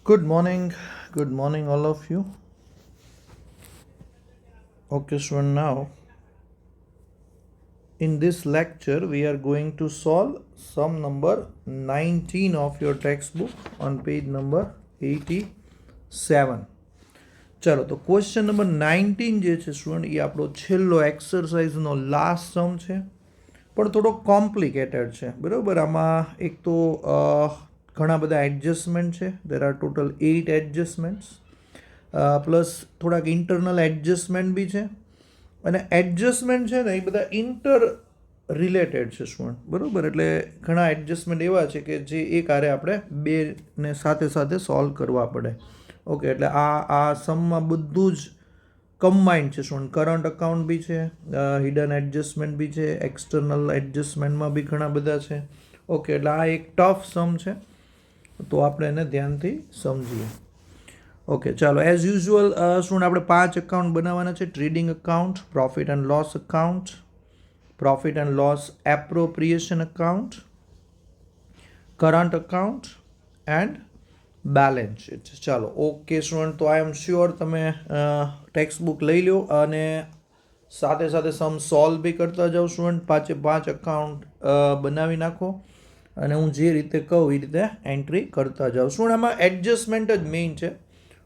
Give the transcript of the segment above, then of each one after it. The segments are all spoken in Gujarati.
Good morning, all of you. Okay, so now in this lecture, we are going to solve sum number 19 of your textbook on page number 87. ચાલો તો ક્વેશ્ચન નંબર 19 જે છે સ્ટુડન્ટ એ આપણો છેલ્લો એક્સરસાઇઝનો લાસ્ટ સમ છે પણ થોડો કોમ્પ્લિકેટેડ છે બરાબર. આમાં એક તો ઘણા બધા એડજસ્ટમેન્ટ છે. There are total 8 adjustments plus થોડાક ઇન્ટરનલ એડજસ્ટમેન્ટ બી છે. અને એડજસ્ટમેન્ટ છે ને એ બધા ઇન્ટર રિલેટેડ છે સ્ટુડન્ટ બરાબર. એટલે ઘણા એડજસ્ટમેન્ટ એવા છે કે જે એક હારે આપણે બેને સાથે સાથે સોલ્વ કરવા પડે. ઓકે, એટલે આ સમમાં બધું જ કમ્બાઇન્ડ છે સ્ટુડન્ટ. કરંટ અકાઉન્ટ બી છે, હિડન એડજસ્ટમેન્ટ બી છે, એક્સટર્નલ એડજસ્ટમેન્ટમાં બી ઘણા બધા છે. ઓકે, એટલે આ એક ટફ સમ છે તો આપણે એને ધ્યાનથી સમજીએ. ઓકે, ચાલો એઝ યુઝ્યુઅલ સ્ટુડન્ટ આપણે 5 એકાઉન્ટ બનાવવાના છે. Trading account, profit and loss account, profit and loss appropriation account, current account and balance sheet. ચાલો ઓકે સ્ટુડન્ટ, તો આઈ એમ શ્યોર તમે ટેક્સ્ટ બુક લઈ લો અને સાથે સાથે સમ સોલ્વ બી કરતા જાઓ સ્ટુડન્ટ. 5 એકાઉન્ટ બનાવી નાખો અને હું જે રીતે કહું એ રીતે એન્ટ્રી કરતા જાઓ સ્ટુડન્ટ. આમાં એડજસ્ટમેન્ટ જ મેઇન છે.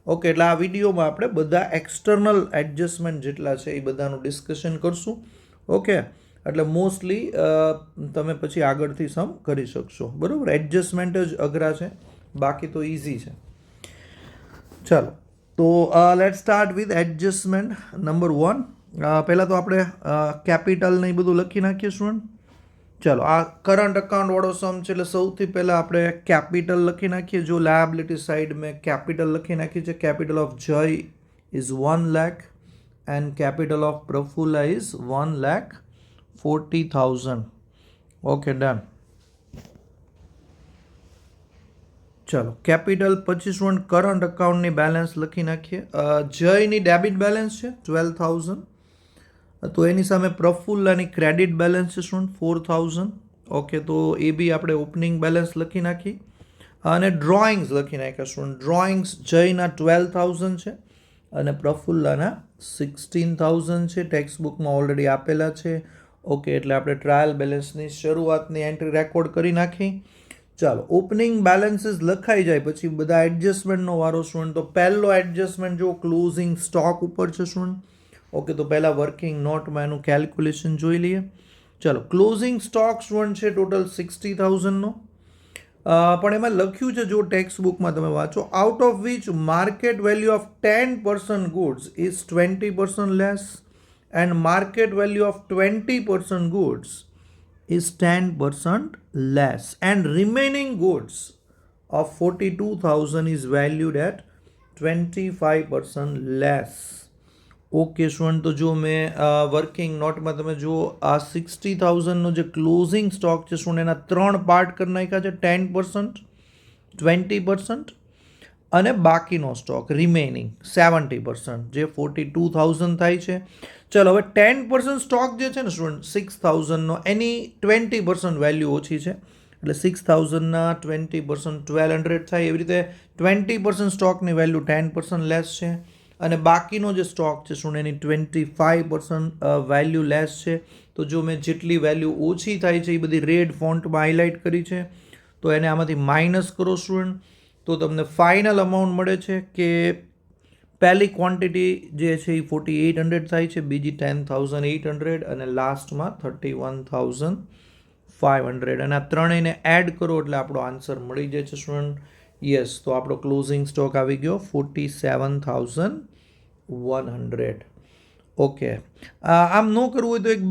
ઓકે, એટલે આ વિડીયોમાં આપણે બધા એક્સટર્નલ એડજસ્ટમેન્ટ જેટલા છે એ બધાનું ડિસ્કશન કરશું. ઓકે, એટલે મોસ્ટલી તમે પછી આગળથી સમ કરી શકશો બરાબર. એડજસ્ટમેન્ટ જ અઘરા છે, બાકી તો ઇઝી છે. ચાલો તો late start with adjustment number 1. પહેલાં તો આપણે કેપિટલ ને એ બધું લખી નાખીએ સ્ટુડન્ટ. ચાલો, આ કરંટ અકાઉન્ટ વાળો સમ છે એટલે સૌથી પહેલાં આપણે કેપિટલ લખી નાખીએ. જો લાયબિલિટી સાઈડ મેં કેપિટલ લખી નાખી છે. Capital of Jay is 1 lakh and capital of Prafulla is 1,40,000. Okay, done. ચાલો કેપિટલ પછી સ્ટુડન્ટ કરંટ અકાઉન્ટની બેલેન્સ લખી નાખીએ. જયની ડેબિટ બેલેન્સ છે 12,000, તો એની સામે પ્રફુલ્લાની ક્રેડિટ બેલેન્સ છે સ્ટુડન્ટ 4,000. ઓકે, તો એ બી આપણે ઓપનિંગ બેલેન્સ લખી નાખી અને ડ્રોઈંગ્સ લખી નાખ્યા સ્ટુડન્ટ. ડ્રોઈંગ્સ જયના 12,000 છે અને પ્રફુલ્લાના 16,000 છે. ટેક્સ્ટ બુકમાં ઓલરેડી આપેલા છે. ઓકે, એટલે આપણે ટ્રાયલ બેલેન્સની શરૂઆતની એન્ટ્રી રેકોર્ડ કરી નાખી. ચાલો, ઓપનિંગ બેલેન્સીસ લખાઈ જાય પછી બધા એડજસ્ટમેન્ટનો વારો સ્ટુડન્ટ. તો પહેલો એડજસ્ટમેન્ટ જો ક્લોઝિંગ સ્ટોક ઉપર છે સ્ટુડન્ટ. ઓકે, તો પહેલાં વર્કિંગ નોટમાં એનું કેલ્ક્યુલેશન જોઈ લઈએ. ચાલો, ક્લોઝિંગ સ્ટોક સ્ટુડન્ટ છે ટોટલ 60,000નો. પણ એમાં લખ્યું છે, જો ટેક્સ્ટ બુકમાં તમે વાંચો, out of which market value of 10% goods is 20% less and market value of 20% goods is 10% less and remaining goods of 42,000 is valued at 25% less. Okay student, તો જો મેં વર્કિંગ નોટમાં તમે જુઓ આ 60,000નો જે ક્લોઝિંગ સ્ટોક છે સ્ટુડન્ટ એના 3 પાર્ટ કરી નાખ્યા છે. 10%, 20% અને બાકીનો સ્ટોક રિમેનિંગ 70% જે 42,000 થાય છે. ચલો, હવે 10% સ્ટોક જે છે ને સ્ટુડન્ટ 6,000નો એની 20% વેલ્યુ ઓછી છે એટલે 6,000ના 20% 1,200 થાય. એવી રીતે 20% સ્ટોકની વેલ્યુ 10% લેસ છે અને બાકીનો જે સ્ટોક છે સ્ટુડન્ટ એની 25% વેલ્યુ લેસ છે. તો જો મેં જેટલી વેલ્યુ ઓછી થાય છે એ બધી રેડ ફોન્ટમાં હાઇલાઇટ કરી છે, તો એને આમાંથી માઇનસ કરો સ્ટુડન્ટ, તો તમને ફાઇનલ અમાઉન્ટ મળે છે કે પહેલી ક્વોન્ટિટી જે છે એ 4,800 થાય છે, બીજી 10,800 અને લાસ્ટમાં 31,500. અને આ ત્રણેયને એડ કરો એટલે આપણો આન્સર મળી જાય છે સ્ટુડન્ટ. યસ, તો આપણો ક્લોઝિંગ સ્ટોક આવી ગયો 47,100. ઓકે, આમ ન કરવું હોય તો એક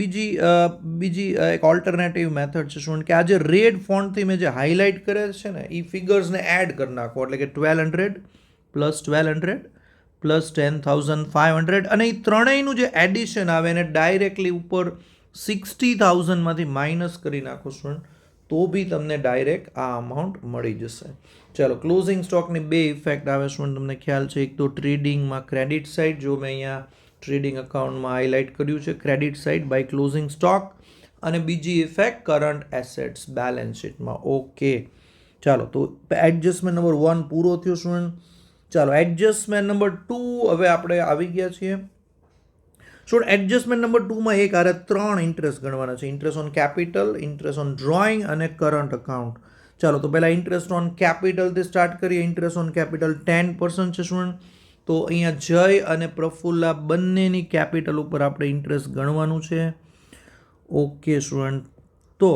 બીજી એક ઓલ્ટરનેટિવ મેથડ છે સ્ટુડન્ટ કે આ જે રેડ ફોન્ટથી મેં જે હાઇલાઇટ કરે છે ને એ ફિગર્સને એડ કરી નાખો. એટલે કે 1,200 પ્લસ 1,200 પ્લસ 10,500 અને એ ત્રણેયનું જે એડિશન આવે એને ડાયરેક્ટલી ઉપર 60,000માંથી માઇનસ કરી નાખો સ્ટુડન્ટ, તો બી તમને ડાયરેક્ટ આ અમાઉન્ટ મળી જશે. ચાલો, ક્લોઝિંગ સ્ટોકની બે ઇફેક્ટ આવે સ્ટુડન્ટ, તમને ખ્યાલ છે. એક તો ટ્રેડિંગમાં ક્રેડિટ સાઇડ, જો મેં અહીંયા ટ્રેડિંગ અકાઉન્ટમાં હાઇલાઇટ કર્યું છે credit side by closing stock, અને બીજી ઇફેક્ટ કરંટ એસેટ્સ બેલેન્સ શીટમાં. ઓકે, ચાલો તો એડજસ્ટમેન્ટ નંબર 1 પૂરો થયો સ્ટુડન્ટ. ચાલો એડજસ્ટમેન્ટ નંબર 2 હવે આપણે આવી ગયા છીએ. સ્ટુડન્ટ એડજસ્ટમેન્ટ નંબર 2 માં એક આરે 3 ઇન્ટરેસ્ટ ગણવાના છે. Interest on capital, interest on drawing અને કરંટ અકાઉન્ટ. ચાલો તો પહેલા ઇન્ટરેસ્ટ ઓન કેપિટલથી સ્ટાર્ટ કરીએ. ઇન્ટરેસ્ટ ઓન કેપિટલ 10% છે સ્ટુડન્ટ. તો અહીંયા જય અને પ્રફુલ્લા બંનેની કેપિટલ ઉપર આપણે ઇન્ટરેસ્ટ ગણવાનું છે. Okay student. તો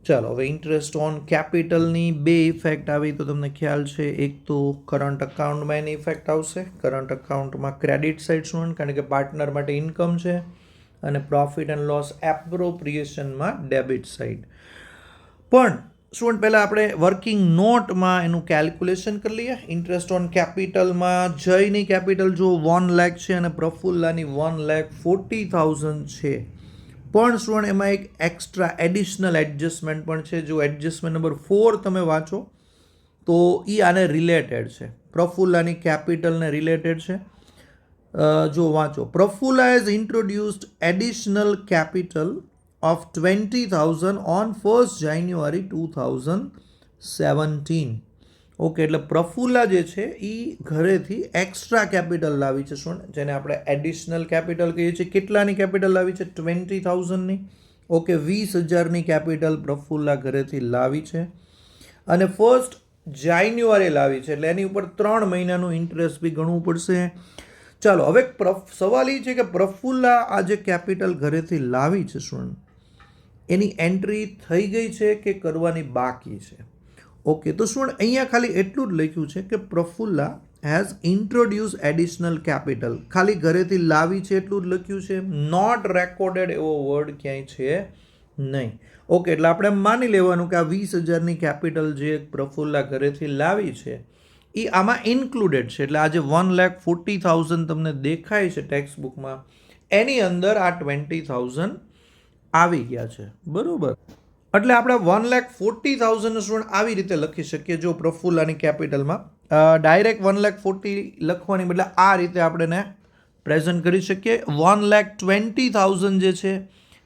ચાલો હવે ઇન્ટરેસ્ટ ઓન કેપિટલની બે ઇફેક્ટ આવી તો તમને ખ્યાલ છે. એક તો કરંટ અકાઉન્ટમાં એની ઇફેક્ટ આવશે. કરંટ અકાઉન્ટમાં ક્રેડિટ સાઇડ સ્ટુડન્ટ, કારણ કે પાર્ટનર માટે ઇન્કમ છે, અને પ્રોફિટ એન્ડ લોસ એપ્રોપ્રિએશનમાં ડેબિટ સાઇડ. પણ સ્ટુડન્ટ પહેલાં આપણે વર્કિંગ નોટમાં એનું કેલ્ક્યુલેશન કરી લઈએ. ઇન્ટરેસ્ટ ઓન કેપિટલમાં જયની કેપિટલ જો 1 લાખ છે અને પ્રફુલ્લાની 1,40,000 છે. પણ સ્ટુડન્ટ એમાં એક એક્સ્ટ્રા એડિશનલ એડજસ્ટમેન્ટ પણ છે. જો એડજસ્ટમેન્ટ નંબર 4 તમે વાંચો તો એ આને રિલેટેડ છે, પ્રફુલ્લાની કેપિટલને રિલેટેડ છે. જો વાંચો, Prafulla has introduced additional capital of 20,000 on 1st January 2017. Okay, એટલે પ્રફુલ્લા જે છે એ ઘરેથી એક્સ્ટ્રા કેપિટલ લાવી છે શું, જેને આપણે એડિશનલ કેપિટલ કહીએ છીએ. કેટલાની કેપિટલ લાવી છે? 20,000ની. ઓકે, 20,000ની કેપિટલ પ્રફુલ્લા ઘરેથી લાવી છે અને 1st જાન્યુઆરી લાવી છે, એટલે એની ઉપર 3 મહિનાનું ઇન્ટરેસ્ટ બી ગણવું પડશે. ચાલો હવે સવાલ એ છે કે પ્રફુલ્લા આ જે કેપિટલ ઘરેથી લાવી છે શું, એની એન્ટ્રી થઈ ગઈ છે કે કરવાની બાકી છે? ઓકે, તો શું અહીંયા ખાલી એટલું જ લખ્યું છે કે Prafulla has introduce additional capital, ખાલી ઘરેથી લાવી છે એટલું જ લખ્યું છે. નોટ રેકોર્ડેડ એવો વર્ડ ક્યાંય છે નહીં. ઓકે, એટલે આપણે માની લેવાનું કે આ 20,000ની કેપિટલ જે પ્રફુલ્લા ઘરેથી લાવી છે એ આમાં ઇન્ક્લુડેડ છે. એટલે આ જે 1,40,000 તમને દેખાય છે ટેક્સ્ટ બુકમાં, એની અંદર આ 20,000 આવી ગયા છે, બરોબર. એટલે આપણે 1,40,000 સ્ટુડન્ટ આવી રીતે લખી શકીએ. જો પ્રફુલ્લાની કેપિટલમાં ડાયરેક્ટ 1,40,000 લખવાની બદલે આ રીતે આપણે એને પ્રેઝન્ટ કરી શકીએ. 1,20,000 જે છે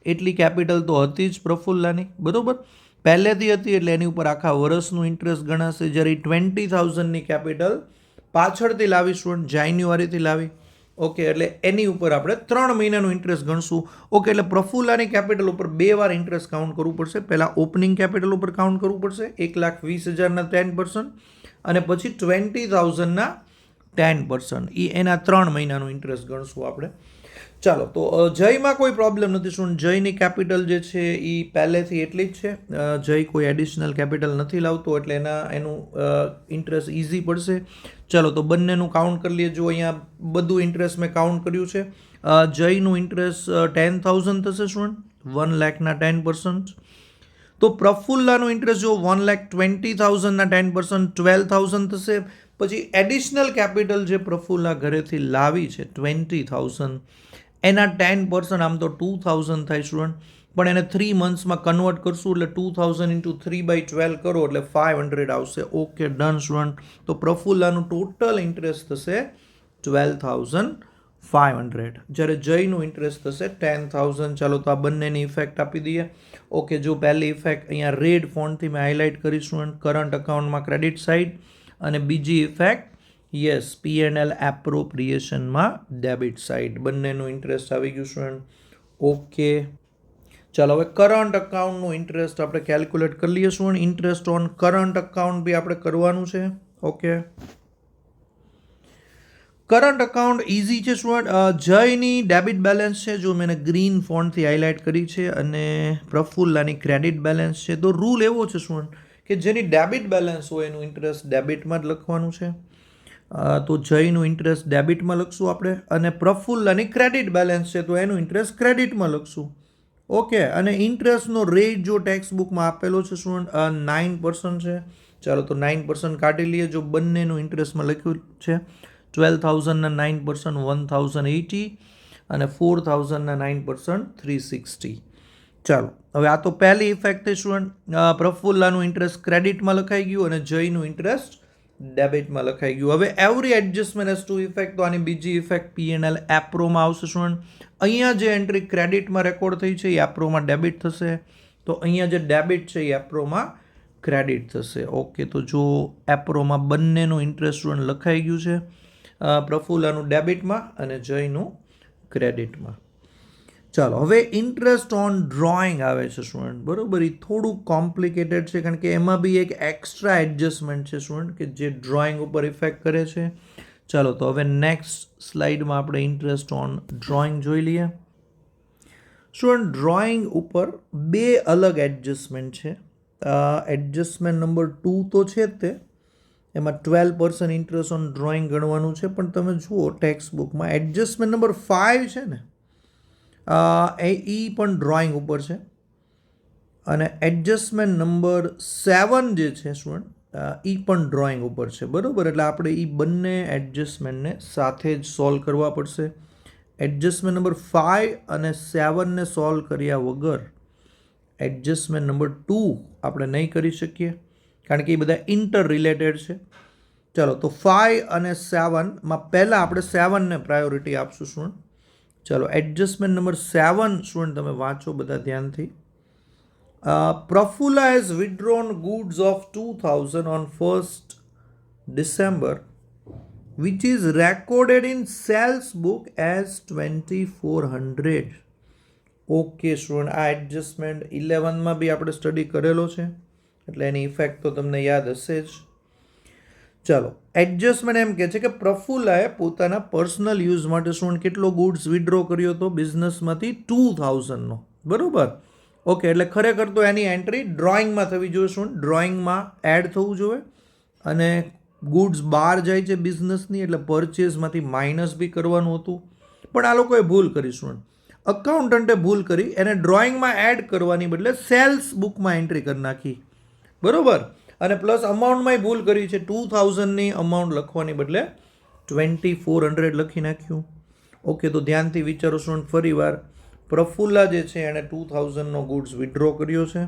એટલી કેપિટલ તો હતી જ પ્રફુલ્લાની, બરોબર, પહેલેથી હતી, એટલે એની ઉપર આખા વર્ષનું ઇન્ટરેસ્ટ ગણાશે. જ્યારે 20,000ની કેપિટલ પાછળથી લાવી સ્ટુડન્ટ, જાન્યુઆરીથી લાવી. ઓકે, એટલે એની ઉપર આપણે 3 મહિનાનું ઇન્ટરેસ્ટ ગણશું. ઓકે, એટલે પ્રફુલ્લાની કેપિટલ ઉપર 2 વાર ઇન્ટરેસ્ટ કાઉન્ટ કરવું પડશે. પહેલાં ઓપનિંગ કેપિટલ ઉપર કાઉન્ટ કરવું પડશે 1,20,000ના 10% અને પછી 20,000ના 10%. એના 3 મહિનાનું ઇન્ટરેસ્ટ ગણશું આપણે. ચાલો, તો જયમાં કોઈ પ્રોબ્લેમ નથી શું, જયની કેપિટલ જે છે એ પહેલેથી એટલી જ છે. જય કોઈ એડિશનલ કેપિટલ નથી લાવતો, એટલે એનું ઇન્ટરેસ્ટ ઇઝી પડશે. ચાલો, તો બંનેનું કાઉન્ટ કરી લઈએ. જો અહીંયા બધું ઇન્ટરેસ્ટ મેં કાઉન્ટ કર્યું છે. જયનું ઇન્ટરેસ્ટ 10,000 થશે સ્ટુડન્ટ, 1 લાખના 10%. તો પ્રફુલ્લાનું ઇન્ટરેસ્ટ જો 1,20,000ના 10% 12,000 થશે. પછી એડિશનલ કેપિટલ જે પ્રફુલ્લા ઘરેથી લાવી છે 20,000, એના 10% આમ તો 2,000 થાય સ્ટુડન્ટ, પણ એને 3 મંથ્સમાં કન્વર્ટ કરશું એટલે 2,000 × 3/12 કરો એટલે 500 આવશે. Okay, done student. તો પ્રફુલ્લાનું ટોટલ ઇન્ટરેસ્ટ થશે 12,500, જ્યારે જયનું ઇન્ટરેસ્ટ થશે 10,000. ચાલો, તો આ બંનેની ઇફેક્ટ આપી દઈએ. ઓકે, જો પહેલી ઇફેક્ટ અહીંયા રેડ ફોન્ટથી મેં હાઇલાઇટ કરી સ્ટુડન્ટ, કરંટ અકાઉન્ટમાં ક્રેડિટ સાઇડ, અને બીજી ઇફેક્ટ યસ P&L એપ્રોપ્રિએશનમાં ડેબિટ સાઇડ. બંનેનું ઇન્ટરેસ્ટ આવી ગયું સ્ટુડન્ટ. ઓકે, ચાલો હવે કરંટ અકાઉન્ટનું ઇન્ટરેસ્ટ આપણે કેલ્ક્યુલેટ કરી લઈએ student. Interest on current account બી આપણે કરવાનું છે. ઓકે, કરંટ અકાઉન્ટ ઇઝી છે સ્ટુડન્ટ. જયની ડેબિટ બેલેન્સ છે, જો મેં ગ્રીન ફોન્ટથી હાઇલાઇટ કરી છે, અને પ્રફુલ્લાની ક્રેડિટ બેલેન્સ છે. તો રૂલ એવો છે સ્ટુડન્ટ કે જેની ડેબિટ બેલેન્સ હોય એનું ઇન્ટરેસ્ટ ડેબિટમાં જ લખવાનું છે. તો જયનું ઇન્ટરેસ્ટ ડેબિટમાં લખશું આપણે, અને પ્રફુલ્લાની ક્રેડિટ બેલેન્સ છે તો એનું ઇન્ટરેસ્ટ ક્રેડિટમાં લખશું. ઓકે, અને ઇન્ટરેસ્ટનો રેટ જો ટેક્સ્ટ બુકમાં આપેલો છે સ્ટુડન્ટ 9% છે. ચાલો, તો 9% કાઢી લઈએ. જો બંનેનું ઇન્ટરેસ્ટમાં લખ્યું છે 12,000ના 9% 1,080 અને 4,000ના 9% 360. ચાલો, હવે આ તો પહેલી ઇફેક્ટ થઈ સ્ટુડન્ટ. પ્રફુલ્લાનું ઇન્ટરેસ્ટ ક્રેડિટમાં લખાઈ ગયું અને જયનું ઇન્ટરેસ્ટ ડેબિટમાં લખાઈ ગયું. હવે every adjustment has two effect. તો આની બીજી ઇફેક્ટ P&L એપ્રોમાં આવશે સ્ટુડન્ટ. અહીંયા જે એન્ટ્રી ક્રેડિટમાં રેકોર્ડ થઈ છે એ એપ્રોમાં ડેબિટ થશે. તો અહીંયા જે ડેબિટ છે એ એપ્રોમાં ક્રેડિટ થશે. ઓકે, તો જો એપ્રોમાં બંનેનું ઇન્ટરેસ્ટ સ્ટુડન્ટ લખાઈ ગયું છે, પ્રફુલ્લાનું ડેબિટમાં અને જયનું ક્રેડિટમાં. ચાલો, હવે ઇન્ટરેસ્ટ ઓન ડ્રોઈંગ આવે છે સ્ટુડન્ટ, બરોબર. એ થોડું કોમ્પ્લિકેટેડ છે કારણ કે એમાં બી એક એક્સ્ટ્રા એડજસ્ટમેન્ટ છે સ્ટુડન્ટ કે જે ડ્રોઈંગ ઉપર ઇફેક્ટ કરે છે. ચાલો, તો હવે નેક્સ્ટ સ્લાઇડમાં આપણે ઇન્ટરેસ્ટ ઓન ડ્રોઈંગ જોઈ લઈએ. સ્ટુડન્ટ, ડ્રોઈંગ ઉપર બે અલગ એડજસ્ટમેન્ટ છે. એડજસ્ટમેન્ટ નંબર 2 તો છે જ તે, એમાં 12% ઇન્ટરેસ્ટ ઓન ડ્રોઈંગ ગણવાનું છે. પણ તમે જુઓ ટેક્સ્ટ બુકમાં એડજસ્ટમેન્ટ નંબર 5 છે ને, એ પણ ડ્રોઈંગ ઉપર છે. અને એડજસ્ટમેન્ટ નંબર 7 જે છે સ્ટુડન્ટ, એ પણ ડ્રોઈંગ ઉપર છે, બરાબર. એટલે આપણે એ બંને એડજસ્ટમેન્ટને સાથે જ સોલ્વ કરવા પડશે. એડજસ્ટમેન્ટ નંબર 5 અને 7ને સોલ્વ કર્યા વગર એડજસ્ટમેન્ટ નંબર 2 આપણે નહીં કરી શકીએ કારણ કે એ બધા ઇન્ટર રિલેટેડ છે. ચાલો, તો 5 અને 7માં પહેલાં આપણે 7ને પ્રાયોરિટી આપશું સ્ટુડન્ટ. ચાલો, એડજસ્ટમેન્ટ નંબર 7 સ્ટુડન્ટ તમે વાંચો બધા ધ્યાનથી. Prafula has withdrawn goods of 2000 on 1st December, which is recorded in sales book as 2400. Okay student, આ એડજસ્ટમેન્ટ 11માં બી આપણે સ્ટડી કરેલો છે એટલે એની ઇફેક્ટ તો તમને યાદ હશે જ. ચાલો, એડજસ્ટમેન્ટ એમ કહે છે કે પ્રફુલ્લાએ પોતાના પર્સનલ યુઝ માટે સ્ટુડન્ટ કેટલો ગુડ્સ વિડ્રો કર્યો હતો બિઝનેસમાંથી 2000નો, બરોબર. ઓકે, એટલે ખરેખર તો એની એન્ટ્રી ડ્રોઈંગમાં થવી જોઈએ સ્ટુડન્ટ, ડ્રોઈંગમાં એડ થવું જોઈએ. અને ગુડ્સ બહાર જાય છે બિઝનેસની એટલે પરચેઝમાંથી માઇનસ બી કરવાનું હતું. પણ આ લોકોએ ભૂલ કરી સ્ટુડન્ટ, અકાઉન્ટન્ટે ભૂલ કરી, એને ડ્રોઈંગમાં એડ કરવાની બદલે સેલ્સ બુકમાં એન્ટ્રી કરી નાખી, બરોબર. અને પ્લસ અમાઉન્ટમાંય ભૂલ કરી છે, 2000ની અમાઉન્ટ લખવાની બદલે 2400 લખી નાખ્યું. ઓકે, તો ધ્યાનથી વિચારો સ્ટુડન્ટ ફરી વાર. પ્રફુલ્લા જે છે એણે 2000નો ગુડ્સ વિડ્રો કર્યો છે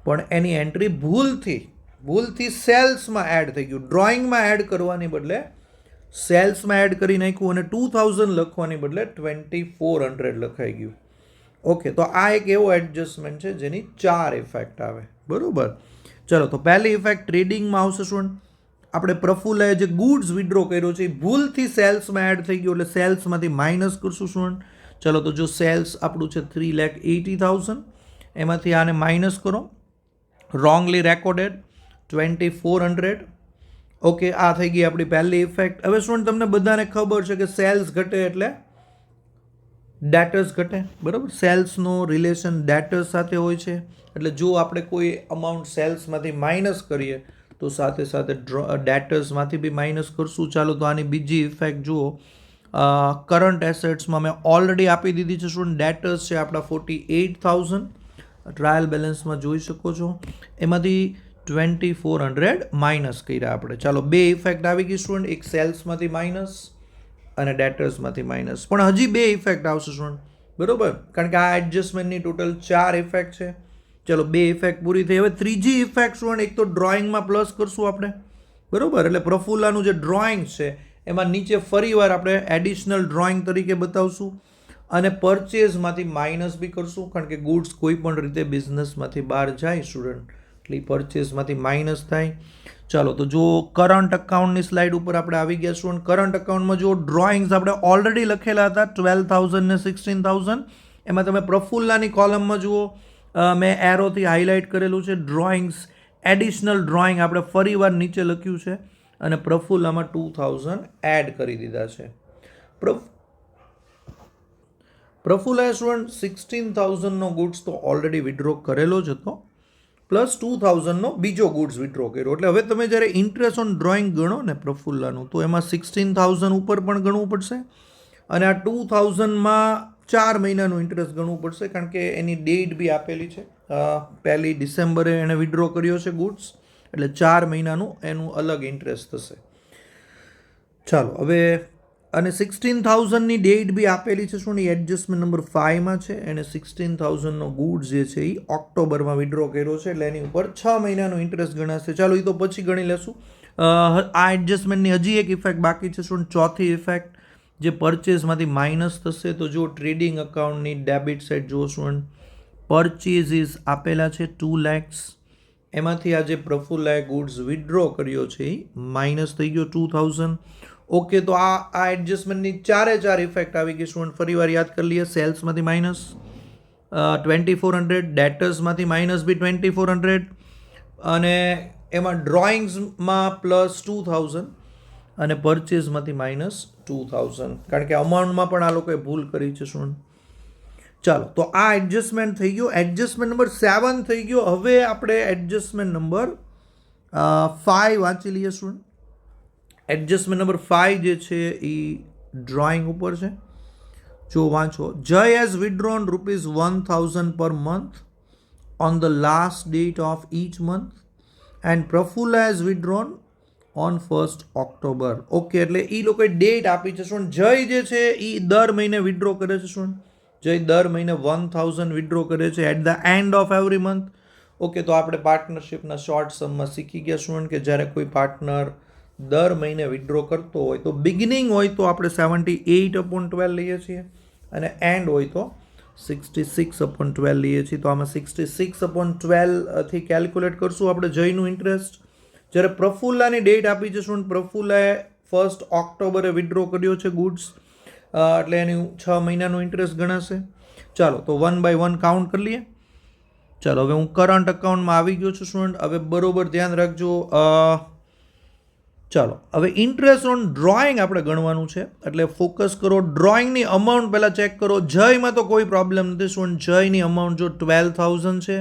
પણ એની એન્ટ્રી ભૂલથી સેલ્સમાં એડ થઈ ગયું. ડ્રોઈંગમાં એડ કરવાની બદલે સેલ્સમાં એડ કરી નાખ્યું અને 2000 લખવાની બદલે 2400 લખાઈ ગયું. ઓકે, તો આ એક એવો એડજસ્ટમેન્ટ છે જેની 4 ઇફેક્ટ આવે, બરોબર. ચલો, તો પહેલી ઇફેક્ટ ટ્રેડિંગમાં આવશે સ્ટુડન્ટ. આપણે પ્રફુલ્લાએ જે ગુડ્સ વિડ્રો કર્યો છે એ ભૂલથી સેલ્સમાં એડ થઈ ગયો એટલે સેલ્સમાંથી માઇનસ કરશું સ્ટુડન્ટ. ચલો, તો જો સેલ્સ આપણું છે 3,80,000, એમાંથી આને માઇનસ કરો, રોંગલી રેકોર્ડેડ 2400. ઓકે, આ થઈ ગઈ આપણી પહેલી ઇફેક્ટ. હવે સ્ટુડન્ટ તમને બધાને ખબર છે કે સેલ્સ ઘટે એટલે ડેટર્સ ઘટે, બરાબર. સેલ્સનો રિલેશન ડેટર્સ સાથે હોય છે એટલે જો આપણે કોઈ અમાઉન્ટ સેલ્સમાંથી માઇનસ કરીએ તો સાથે સાથે ડેટર્સમાંથી બી માઇનસ કરશું. ચાલો, તો આની બીજી ઇફેક્ટ જુઓ. કરંટ એસેટ્સમાં મેં ઓલરેડી આપી દીધી છે સ્ટુડન્ટ. ડેટર્સ છે આપણા 48,000, ટ્રાયલ બેલેન્સમાં જોઈ શકો છો. એમાંથી 2400 માઇનસ કર્યા આપણે. ચાલો, બે ઇફેક્ટ આવી ગઈ સ્ટુડન્ટ, એક સેલ્સમાંથી માઇનસ અને ડેટર્સમાંથી માઇનસ. પણ હજી બે ઇફેક્ટ આવશે સ્ટુડન્ટ, બરોબર, કારણ કે આ એડજસ્ટમેન્ટની ટોટલ 4 ઇફેક્ટ છે. ચલો, બે ઇફેક્ટ પૂરી થઈ. હવે ત્રીજી ઇફેક્ટ સ્ટુડન્ટ, એક તો ડ્રોઈંગમાં પ્લસ કરશું આપણે, બરોબર. એટલે પ્રફુલ્લાનું જે ડ્રોઈંગ છે એમાં નીચે ફરીવાર આપણે એડિશનલ ડ્રોઈંગ તરીકે બતાવશું અને પરચેઝમાંથી માઇનસ બી કરશું કારણ કે ગુડ્સ કોઈ પણ રીતે બિઝનેસમાંથી બહાર જાય સ્ટુડન્ટ એટલે પરચેઝમાંથી માઇનસ થાય. ચાલો, તો જો કરંટ અકાઉન્ટની સ્લાઇડ ઉપર આપણે આવી ગયા સ્ટુડન્ટ. કરંટ અકાઉન્ટમાં જો ડ્રોઈંગ્સ આપણે ઓલરેડી લખેલા હતા 12,000 ને 16,000, એમાં તમે પ્રફુલ્લાની કોલમમાં જુઓ, મેં એરોથી હાઇલાઇટ કરેલું છે ડ્રોઈંગ્સ. એડિશનલ ડ્રોઈંગ આપણે ફરીવાર નીચે લખ્યું છે અને પ્રફુલ્લામાં 2000 એડ કરી દીધા છે. પ્રફુલ્લાએ સ્ટુડન્ટ 16,000નો ગુડ્સ તો ઓલરેડી વિડ્રો કરેલો જ હતો પ્લસ 2000નો બીજો ગુડ્સ વિડ્રો કર્યો. એટલે હવે તમે જ્યારે ઇન્ટરેસ્ટ ઓન ડ્રોઈંગ ગણો ને પ્રફુલ્લાનું તો એમાં 16,000 ઉપર પણ ગણવું પડશે અને આ 2000માં 4 મહિનાનું ઇન્ટરેસ્ટ ગણવું પડશે કારણ કે એની ડેટ બી આપેલી છે. 1 ડિસેમ્બરે એણે વિડ્રો કર્યો છે ગુડ્સ એટલે 4 મહિનાનું એનું અલગ ઇન્ટરેસ્ટ થશે. ચાલો, હવે અને 16,000ની ડેટ બી આપેલી છે શું, એડજસ્ટમેન્ટ નંબર 5માં છે. એને 16,000નો ગુડ્સ જે છે એ ઓક્ટોબરમાં વિડ્રો કર્યો છે એટલે એની ઉપર 6 મહિનાનું ઇન્ટરેસ્ટ ગણાશે. ચાલો, એ તો પછી ગણી લેશું. આ એડજસ્ટમેન્ટની હજી એક ઇફેક્ટ બાકી છે શું, ચોથી ઇફેક્ટ જે પરચેઝમાંથી માઇનસ થશે. તો જો ટ્રેડિંગ અકાઉન્ટની ડેબિટ સાઇડ જો સ્ટુડન્ટ પરચેઝીસ આપેલા છે 2 lakhs, એમાંથી આ જે પ્રફુલ્લાએ ગુડ્સ વિથડ્રો કર્યો છે એ માઇનસ થઈ ગયો 2000. ઓકે, તો આ એડજસ્ટમેન્ટની ચારે ઇફેક્ટ આવી ગઈ. સ્ટુડન્ટ ફરી વાર યાદ કરી લઈએ. સેલ્સમાંથી માઇનસ 2400, ડેટર્સમાંથી માઇનસ બી 2400, અને એમાં ડ્રોઈંગ્સમાં પ્લસ 2000 અને પરચેઝમાંથી માઇનસ 2000, કારણ કે અમાઉન્ટમાં પણ આ લોકોએ ભૂલ કરી છે. શું ચાલો, તો આ એડજસ્ટમેન્ટ થઈ ગયો. એડજસ્ટમેન્ટ નંબર 7 થઈ ગયો. હવે આપણે એડજસ્ટમેન્ટ નંબર 5 વાંચી લઈએ. શું એડજસ્ટમેન્ટ નંબર 5 જે છે એ ડ્રોઈંગ ઉપર છે. જો વાંચો. જય હેઝ વિથડ્રોન ₹1000 પર month on the last date of each month and Prafulla has withdrawn on 1st October. Okay, એટલે એ લોકોએ ડેટ આપી છે. શું જય જે છે એ દર મહિને વિથડ્રો કરે છે. શું જય દર મહિને 1000 વિથડ્રો કરે છે at the end of every month. Okay, તો આપણે પાર્ટનરશિપના શોર્ટ સમમાં શીખી ગયા. શું કે જ્યારે કોઈ પાર્ટનર દર મહિને વિથડ્રો કરતો હોય તો બિગિનિંગ હોય તો આપણે 78/12 લઈએ છીએ અને એન્ડ હોય તો 66/12 લઈએ છીએ. તો આમાં 66/12 થી કેલ્ક્યુલેટ કરશું આપણે જયનું ઇન્ટરેસ્ટ. જ્યારે પ્રફુલ્લાની ડેટ આપી છે. શું પ્રફુલ્લાએ 1st ઓક્ટોબરે વિથડ્રો કર્યો છે ગુડ્સ, એટલે એનું 6 મહિનાનું ઇન્ટરેસ્ટ ગણાશે. ચાલો, તો 1 by 1 કાઉન્ટ કરી લઈએ. ચાલો, હવે હું કરંટ અકાઉન્ટમાં આવી ગયો છું. સ્ટુડન્ટ હવે બરોબર ધ્યાન રાખજો. ચાલો, હવે ઇન્ટરેસ્ટ ઓન ડ્રોઈંગ આપણે ગણવાનું છે, એટલે ફોકસ કરો. ડ્રોઈંગની અમાઉન્ટ પહેલાં ચેક કરો. જયમાં તો કોઈ પ્રોબ્લેમ નથી. શું જયની અમાઉન્ટ જો 12000 છે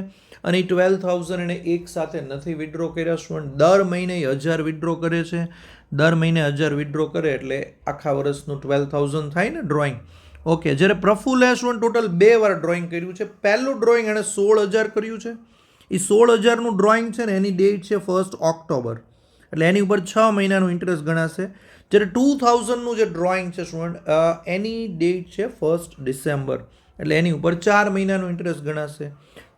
અને એ 12000 એને એક સાથે નથી વિથડ્રો કર્યા. શું દર મહિને 1000 વિથડ્રો કરે છે. દર મહિને 1000 વિથડ્રો કરે એટલે આખા વર્ષનું 12000 થાય ને ડ્રોઈંગ. ઓકે, જ્યારે પ્રફુલ્લે શું ટોટલ 2 વાર ડ્રોઈંગ કર્યું છે. પહેલું ડ્રોઈંગ એણે 16000 કર્યું છે. એ 16000નું ડ્રોઈંગ છે ને એની ડેટ છે 1st ઓક્ટોબર, એટલે એની ઉપર 6 મહિનાનું ઇન્ટરેસ્ટ ગણાશે. જ્યારે 2000નું જે ડ્રોઈંગ છે સ્ટુડન્ટ એની ડેટ છે 1st ડિસેમ્બર, એટલે એની ઉપર 4 મહિનાનું ઇન્ટરેસ્ટ ગણાશે.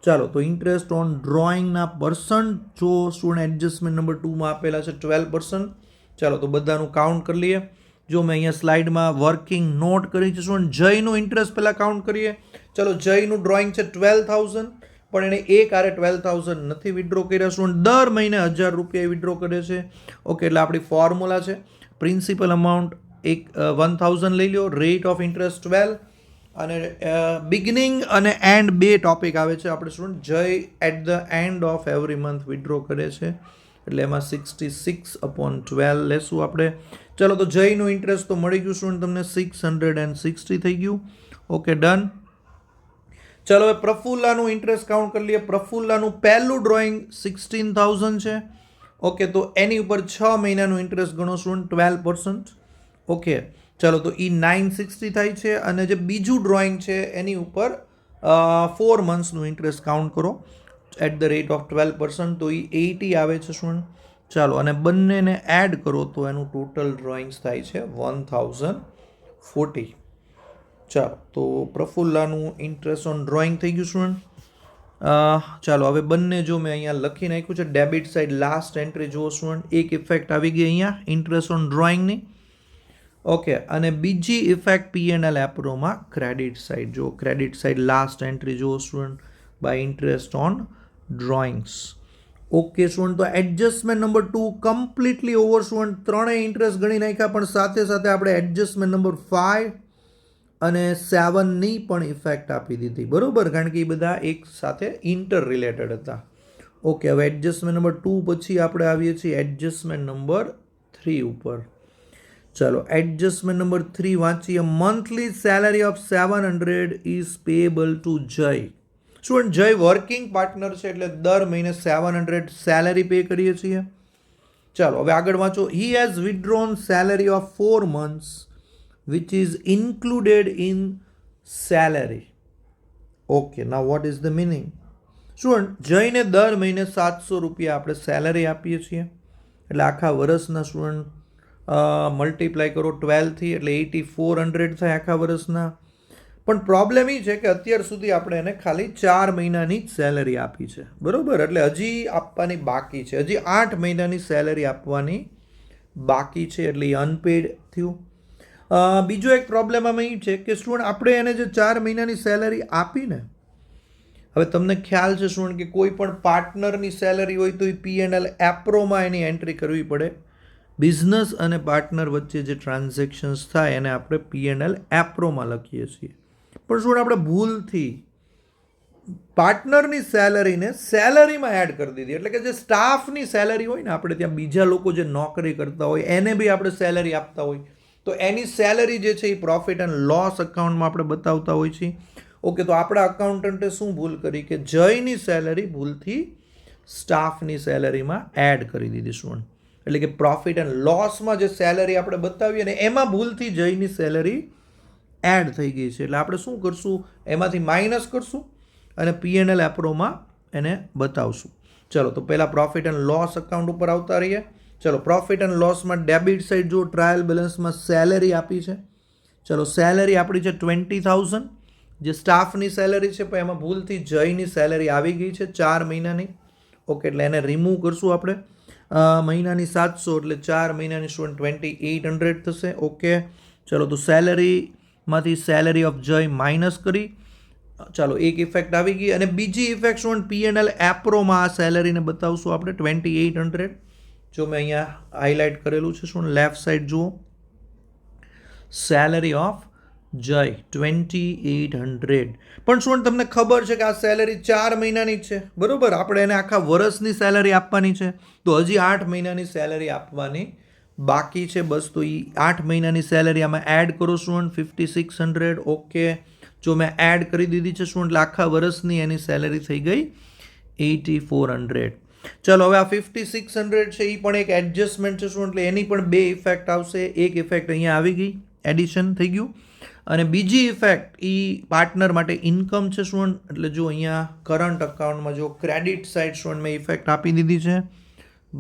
ચાલો, તો ઇન્ટરેસ્ટ ઓન ડ્રોઈંગના પર્સન્ટ જો સ્ટુડન્ટ એડજસ્ટમેન્ટ નંબર 2માં આપેલા છે 12%. ચાલો, તો બધાનું કાઉન્ટ કરી લઈએ. જો મેં અહીંયા સ્લાઇડમાં વર્કિંગ નોટ કરી છે. સ્ટુડન્ટ જયનું ઇન્ટરેસ્ટ પહેલાં કાઉન્ટ કરીએ. ચાલો, જયનું ડ્રોઈંગ છે 12000, પણ એને એક આરે 12000 નથી વિથડ્રો કર્યા. સ્ટુડન્ટ દર મહિને 1000 રૂપિયા વિથડ્રો કરે છે. ઓકે, એટલે આપણી ફોર્મ્યુલા છે પ્રિન્સિપલ અમાઉન્ટ 1000 લઈ લો, રેટ ઓફ ઇન્ટરેસ્ટ 12, અને બિગિનિંગ અને એન્ડ 2 ટોપિક આવે છે. આપણે student Jay at the end of every month withdraw કરે છે, એટલે એમાં 66/12 લેશું આપણે. ચલો, તો જયનું ઇન્ટરેસ્ટ તો મળી ગયું સ્ટુડન્ટ તમને 660 થઈ ગયું. Okay, done. ચલો, હવે પ્રફુલ્લાનું ઇન્ટરેસ્ટ કાઉન્ટ કરી લઈએ. પ્રફુલ્લાનું પહેલું ડ્રોઈંગ 16000 છે. ઓકે, તો એની ઉપર 6 મહિનાનું ઇન્ટરેસ્ટ ગણો સ્ટુડન્ટ 12%. ઓકે, ચલો, તો એ 960 થાય છે. અને જે બીજું ડ્રોઈંગ છે એની ઉપર 4 મંથ્સનું ઇન્ટરેસ્ટ કાઉન્ટ કરો એટ ધ રેટ ઓફ 12%, તો એ 80 આવે છે સ્ટુડન્ટ. ચાલો, અને બંનેને એડ કરો તો એનું ટોટલ ડ્રોઈંગ્સ થાય છે 1040. ચાલો, તો પ્રફુલ્લાનું ઇન્ટરેસ્ટ ઓન ડ્રોઈંગ થઈ ગયું સ્ટુડન્ટ. ચાલો, હવે બંને જો મેં અહીંયા લખી નાખ્યું છે ડેબિટ સાઇડ લાસ્ટ એન્ટ્રી જુઓ સ્ટુડન્ટ. એક ઇફેક્ટ આવી ગઈ અહીંયા ઇન્ટરેસ્ટ ઓન ડ્રોઈંગની. ઓકે, અને બીજી ઇફેક્ટ P&L એપ્રોમાં ક્રેડિટ સાઇડ. જો ક્રેડિટ સાઇડ લાસ્ટ એન્ટ્રી જુઓ student by interest on drawings. Okay student, તો adjustment number 2 completely over student. ત્રણેય ઇન્ટરેસ્ટ ગણી નાખ્યા, પણ સાથે સાથે આપણે એડજસ્ટમેન્ટ નંબર 5 અને 7ની પણ ઇફેક્ટ આપી દીધી. બરોબર, કારણ કે એ બધા એક સાથે ઇન્ટર રિલેટેડ હતા. ઓકે, હવે એડજસ્ટમેન્ટ નંબર 2 પછી આપણે આવીએ છીએ એડજસ્ટમેન્ટ નંબર 3 ઉપર. ચાલો, એડજસ્ટમેન્ટ નંબર 3 વાંચીએ. Monthly salary of 700 is payable to Jay. Student Jay working partner છે, એટલે દર મહિને 700 સેલરી પે કરીએ છીએ. ચાલો, હવે આગળ વાંચો. He has withdrawn salary of 4 months which is included in salary. Okay, now what is the meaning? Student જયને દર મહિને 700 રૂપિયા આપણે સેલરી આપીએ છીએ, એટલે આખા વર્ષના સ્ટુડન્ટ મલ્ટીપ્લાય કરો 12થી, એટલે 8400 થાય આખા વર્ષના. પણ પ્રોબ્લેમ એ છે કે અત્યાર સુધી આપણે એને ખાલી 4 મહિનાની જ સેલરી આપી છે. બરોબર, એટલે હજી આપવાની બાકી છે. હજી 8 મહિનાની સેલરી આપવાની બાકી છે, એટલે એ અનપેડ થયું. બીજો એક પ્રોબ્લેમ આમાં એ છે કે સ્ટુડન્ટ આપણે એને જે 4 મહિનાની સેલરી આપીને, હવે તમને ખ્યાલ છે સ્ટુડન્ટ કે કોઈ પણ પાર્ટનરની સેલરી હોય તો એ P&L એપ્રોમાં એની એન્ટ્રી કરવી પડે. બિઝનેસ અને પાર્ટનર વચ્ચે જે ટ્રાન્ઝેક્શન્સ થાય એને આપણે P&L એપ્રોમાં લખીએ છીએ. પણ સ્ટુડન્ટ આપણે ભૂલથી પાર્ટનરની સેલરીને સેલરીમાં એડ કરી દીધી, એટલે કે જે સ્ટાફની સેલરી હોય ને, આપણે ત્યાં બીજા લોકો જે નોકરી કરતા હોય એને બી આપણે સેલરી આપતા હોય, તો એની સેલરી જે છે એ પ્રોફિટ એન્ડ લોસ અકાઉન્ટમાં આપણે બતાવતા હોય છીએ. ઓકે, તો આપણા અકાઉન્ટન્ટે શું ભૂલ કરી કે જયની સેલરી ભૂલથી સ્ટાફની સેલરીમાં એડ કરી દીધી સ્ટુડન્ટ. એટલે કે પ્રોફિટ એન્ડ લોસમાં જે સેલરી આપણે બતાવીએ ને એમાં ભૂલથી જયની સેલરી એડ થઈ ગઈ છે. એટલે આપણે શું કરશું, એમાંથી માઇનસ કરશું અને P&L એપ્રોમાં એને બતાવશું. ચલો, તો પહેલાં પ્રોફિટ એન્ડ લોસ અકાઉન્ટ ઉપર આવતા રહીએ. ચલો, પ્રોફિટ એન્ડ લોસમાં ડેબિટ સાઇડ જો ટ્રાયલ બેલેન્સમાં સેલેરી આપી છે. ચલો, સેલેરી આપણી છે 20,000, જે સ્ટાફની સેલરી છે, પણ એમાં ભૂલથી જયની સેલરી આવી ગઈ છે 4 મહિનાની. ઓકે, એટલે એને રિમૂવ કરશું આપણે. મહિનાની 700 એટલે 4 મહિનાની સ્ટુડન્ટ 2,800 થશે. ઓકે, ચલો, તો સેલરીમાંથી સેલરી ઓફ જય માઇનસ કરી. ચાલો, એક ઇફેક્ટ આવી ગઈ. અને બીજી ઇફેક્ટ સ્ટુડન્ટ P&L એપ્રોમાં આ સેલરીને બતાવશું આપણે 2,800. જો મેં અહીંયા હાઇલાઇટ કરેલું છે સ્ટુડન્ટ, લેફ્ટ સાઈડ જુઓ, સેલરી ઓફ જય 2,800. પણ સ્ટુડન્ટ તમને ખબર છે કે આ સેલરી 4 મહિનાની જ છે, બરોબર? આપણે એને આખા વર્ષની સેલરી આપવાની છે, તો હજી 8 મહિનાની સેલરી આપવાની બાકી છે. બસ, તો એ 8 મહિનાની સેલરી આમાં એડ કરો સ્ટુડન્ટ, 5,600. ઓકે, જો મેં એડ કરી દીધી છે સ્ટુડન્ટ, એટલે આખા વર્ષની એની સેલરી થઈ ગઈ 8,400. ચલો, હવે આ 5,600 છે એ પણ એક એડજસ્ટમેન્ટ છે સ્ટુડન્ટ, એટલે એની પણ 2 ઇફેક્ટ આવશે. એક ઇફેક્ટ અહીંયા આવી ગઈ, એડિશન થઈ ગયું. અને બીજી ઇફેક્ટ એ પાર્ટનર માટે ઇન્કમ છે સ્ટુડન્ટ, એટલે જો અહીંયા કરંટ અકાઉન્ટમાં જો ક્રેડિટ સાઇડ સ્ટુડન્ટ મેં ઇફેક્ટ આપી દીધી છે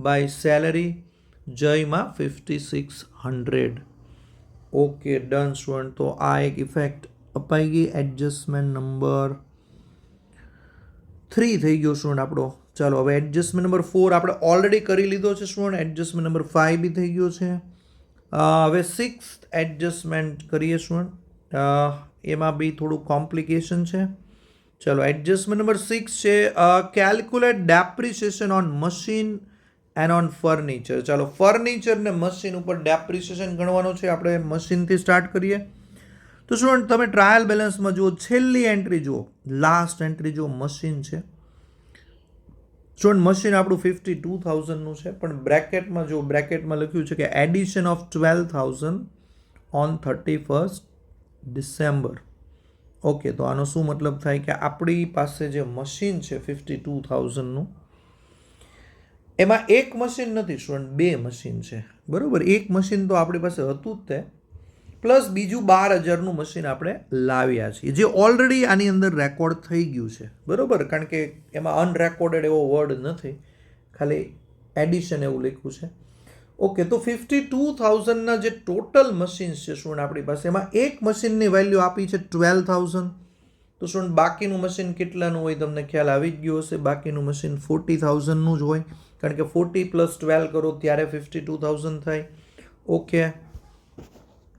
બાય સેલરી જયમાં 5,600. Okay, done student. તો આ એક ઇફેક્ટ અપાઈ ગઈ. એડજસ્ટમેન્ટ નંબર 3 થઈ ગયો સ્ટુડન્ટ આપણો. ચાલો, હવે એડજસ્ટમેન્ટ નંબર 4 આપણે ઓલરેડી કરી લીધો છે સ્ટુડન્ટ. એડજસ્ટમેન્ટ નંબર 5 બી થઈ ગયો છે. હવે 6th એડજસ્ટમેન્ટ કરીએ સ્ટુડન્ટ. એમાં બી થોડું કોમ્પ્લિકેશન છે. ચલો, એડજસ્ટમેન્ટ નંબર 6 છે calculate depreciation on machine and on furniture. ચાલો, ફર્નિચર ને મશીન ઉપર ડેપ્રિસિએશન ગણવાનું છે. આપણે મશીનથી સ્ટાર્ટ કરીએ. તો સ્ટુડન્ટ તમે ટ્રાયલ બેલેન્સમાં જુઓ, છેલ્લી એન્ટ્રી જુઓ, લાસ્ટ એન્ટ્રી જુઓ, મશીન છે સ્ટુડન્ટ. મશીન આપણું 52,000નું છે, પણ બ્રેકેટમાં જો બ્રેકેટમાં લખ્યું છે કે addition of 12,000 on 31st December. Okay, તો આનો શું મતલબ થાય કે આપણી પાસે જે મશીન છે 52,000નું, એમાં એક મશીન નથી સ્ટુડન્ટ, 2 મશીન છે, બરોબર? એક મશીન તો આપણી પાસે હતું જ તે, પ્લસ બીજું 12,000નું મશીન આપણે લાવ્યા છીએ, જે ઓલરેડી આની અંદર રેકોર્ડ થઈ ગયું છે, બરોબર? કારણ કે એમાં અનરેકોર્ડેડ એવો વર્ડ નથી, ખાલી એડિશન એવું લખ્યું છે. ઓકે, તો 52,000ના જે ટોટલ મશીન્સ છે સ્ટુડન્ટ આપણી પાસે, એમાં એક મશીનની વેલ્યુ આપી છે 12,000. તો સ્ટુડન્ટ બાકીનું મશીન કેટલાનું હોય તમને ખ્યાલ આવી જ ગયો હશે. બાકીનું મશીન 40,000નું જ હોય, કારણ કે 40 + 12 કરો ત્યારે 52,000 થાય. ઓકે,